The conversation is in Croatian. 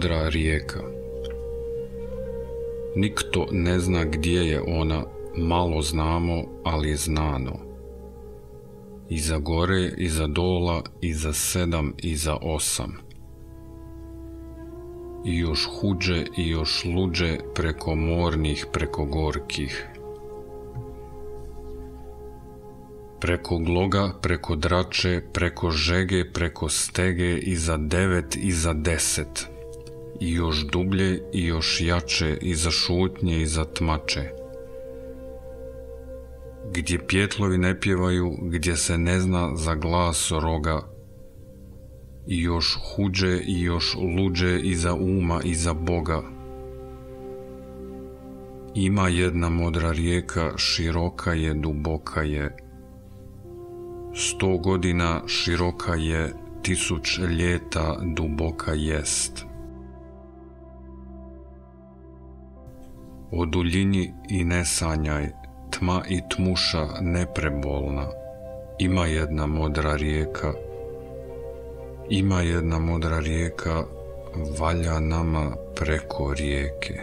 modra rijeka. Nikto ne zna gdje je ona, malo znamo, ali je znano. Iza gore, iza dola, iza 7, iza 8. I još huđe i još luđe preko mornih, preko gorkih. Preko gloga, preko drače, preko žege, preko stege, iza 9, iza 10. I još dublje i još jače, iza šutnje, iza tmače. Gdje pjetlovi ne pjevaju, gdje se ne zna za glas roga. I još huđe i još luđe iza uma, iza Boga. Ima jedna modra rijeka, široka je, duboka je. 100 godina široka je, 1000 ljeta duboka jest. O duljini i ne sanjaj, tma i tmuša neprebolna. Ima jedna modra rijeka, ima jedna modra rijeka, valja nama preko rijeke.